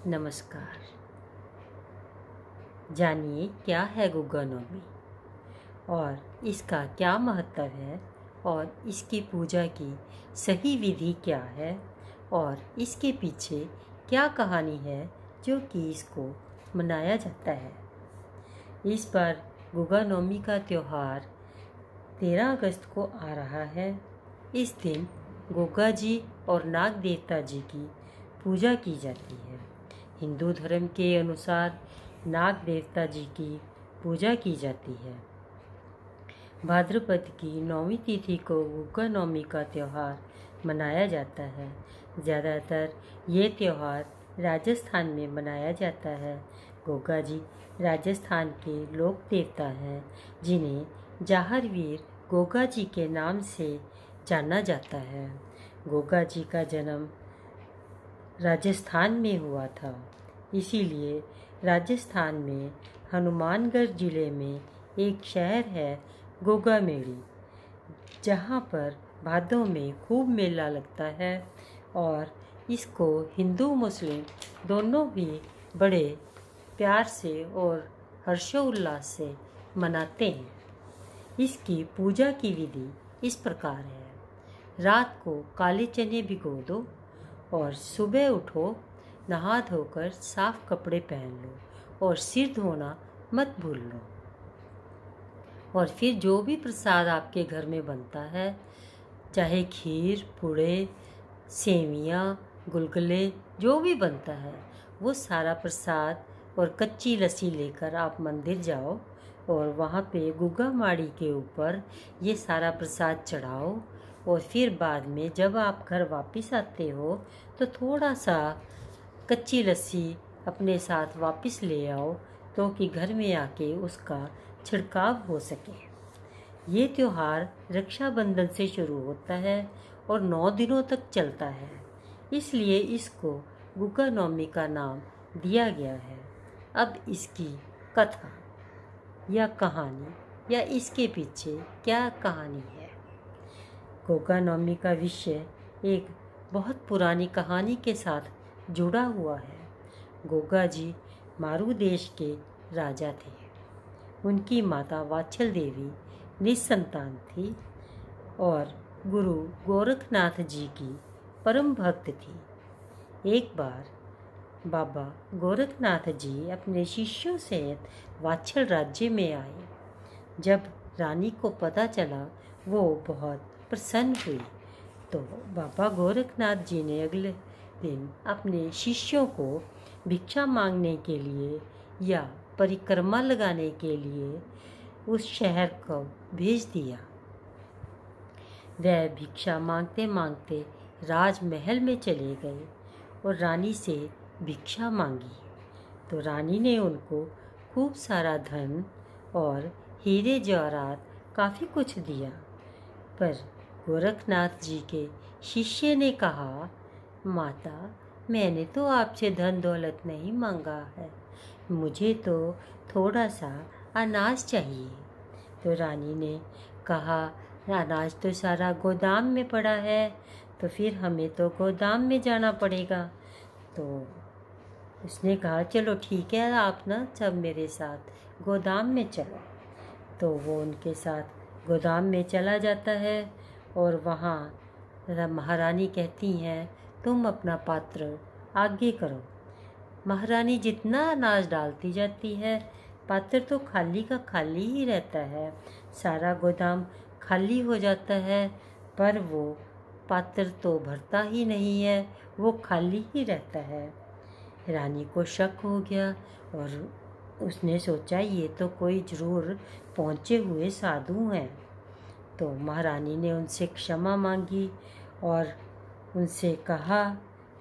नमस्कार। जानिए क्या है गुग्गा नवमी और इसका क्या महत्व है और इसकी पूजा की सही विधि क्या है और इसके पीछे क्या कहानी है जो कि इसको मनाया जाता है। इस बार गुग्गा नवमी का त्यौहार 13 अगस्त को आ रहा है। इस दिन गोगा जी और नाग देवता जी की पूजा की जाती है। हिंदू धर्म के अनुसार नाग देवता जी की पूजा की जाती है। भाद्रपद की 9वीं तिथि को गुग्गा नवमी का त्यौहार मनाया जाता है। ज़्यादातर ये त्यौहार राजस्थान में मनाया जाता है। गोगा जी राजस्थान के लोक देवता हैं जिन्हें जाहरवीर गोगा जी के नाम से जाना जाता है। गोगा जी का जन्म राजस्थान में हुआ था, इसीलिए राजस्थान में हनुमानगढ़ ज़िले में एक शहर है गोगामेड़ी, जहाँ पर भादों में खूब मेला लगता है और इसको हिंदू मुस्लिम दोनों भी बड़े प्यार से और हर्षोल्लास से मनाते हैं। इसकी पूजा की विधि इस प्रकार है। रात को काले चने भिगो दो और सुबह उठो, नहा धोकर साफ कपड़े पहन लो और सिर धोना मत भूल लो। और फिर जो भी प्रसाद आपके घर में बनता है, चाहे खीर, पूड़े, सेवियाँ, गुलगुले, जो भी बनता है, वो सारा प्रसाद और कच्ची लस्सी लेकर आप मंदिर जाओ और वहाँ पे गुग्गा माड़ी के ऊपर ये सारा प्रसाद चढ़ाओ। और फिर बाद में जब आप घर वापस आते हो तो थोड़ा सा कच्ची लस्सी अपने साथ वापस ले आओ, तो कि घर में आके उसका छिड़काव हो सके। ये त्यौहार रक्षाबंधन से शुरू होता है और 9 दिनों तक चलता है, इसलिए इसको गुग्गा नवमी का नाम दिया गया है। अब इसकी कथा या कहानी या इसके पीछे क्या कहानी है। गुग्गा नवमी का विषय एक बहुत पुरानी कहानी के साथ जुड़ा हुआ है। गोगा जी मारू देश के राजा थे। उनकी माता वात्सल देवी निसंतान थी और गुरु गोरखनाथ जी की परम भक्त थी। एक बार बाबा गोरखनाथ जी अपने शिष्यों सहित वात्सल राज्य में आए। जब रानी को पता चला, वो बहुत प्रसन्न हुई। तो बाबा गोरखनाथ जी ने अगले दिन अपने शिष्यों को भिक्षा मांगने के लिए या परिक्रमा लगाने के लिए उस शहर को भेज दिया। वह भिक्षा मांगते मांगते राजमहल में चले गए और रानी से भिक्षा मांगी। तो रानी ने उनको खूब सारा धन और हीरे जवाहरात काफ़ी कुछ दिया। पर गोरखनाथ जी के शिष्य ने कहा, माता, मैंने तो आपसे धन दौलत नहीं मांगा है, मुझे तो थोड़ा सा अनाज चाहिए। तो रानी ने कहा, अनाज तो सारा गोदाम में पड़ा है, तो फिर हमें तो गोदाम में जाना पड़ेगा। तो उसने कहा, चलो ठीक है, आप ना सब मेरे साथ गोदाम में चलो। तो वो उनके साथ गोदाम में चला जाता है और वहाँ महारानी कहती हैं, तुम अपना पात्र आगे करो। महारानी जितना अनाज डालती जाती है, पात्र तो खाली का खाली ही रहता है। सारा गोदाम खाली हो जाता है, पर वो पात्र तो भरता ही नहीं है, वो खाली ही रहता है। रानी को शक हो गया और उसने सोचा, ये तो कोई ज़रूर पहुँचे हुए साधु हैं। तो महारानी ने उनसे क्षमा मांगी और उनसे कहा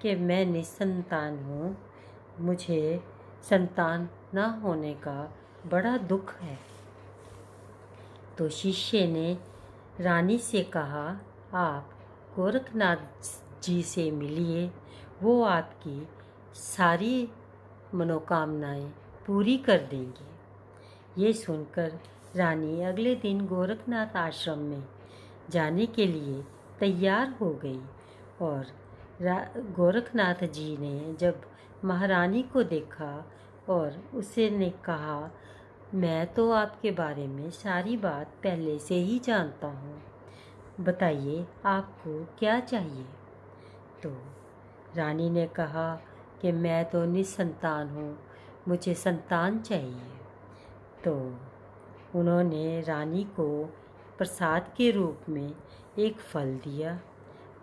कि मैं निसंतान हूँ, मुझे संतान न होने का बड़ा दुख है। तो शिष्य ने रानी से कहा, आप गोरखनाथ जी से मिलिए, वो आपकी सारी मनोकामनाएं पूरी कर देंगे। ये सुनकर रानी अगले दिन गोरखनाथ आश्रम में जाने के लिए तैयार हो गई और गोरखनाथ जी ने जब महारानी को देखा और उसे ने कहा, मैं तो आपके बारे में सारी बात पहले से ही जानता हूँ, बताइए आपको क्या चाहिए। तो रानी ने कहा कि मैं तो निसंतान हूँ, मुझे संतान चाहिए। तो उन्होंने रानी को प्रसाद के रूप में एक फल दिया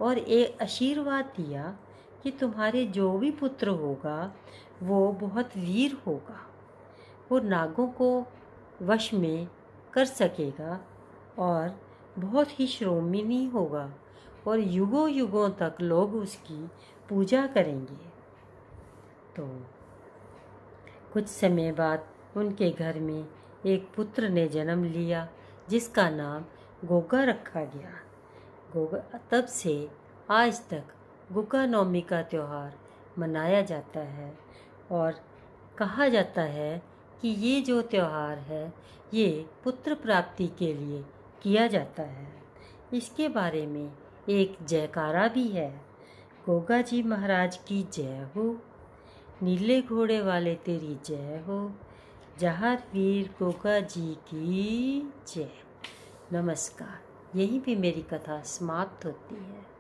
और एक आशीर्वाद दिया कि तुम्हारे जो भी पुत्र होगा वो बहुत वीर होगा, वो नागों को वश में कर सकेगा और बहुत ही शिरोमणि होगा और युगों युगों तक लोग उसकी पूजा करेंगे। तो कुछ समय बाद उनके घर में एक पुत्र ने जन्म लिया जिसका नाम गोगा रखा गया। गोगा तब से आज तक गोगा नवमी का त्यौहार मनाया जाता है और कहा जाता है कि ये जो त्यौहार है ये पुत्र प्राप्ति के लिए किया जाता है। इसके बारे में एक जयकारा भी है, गोगा जी महाराज की जय हो, नीले घोड़े वाले तेरी जय हो, जहार वीर गोगा जी की जय। नमस्कार। यहीं पे मेरी कथा समाप्त होती है।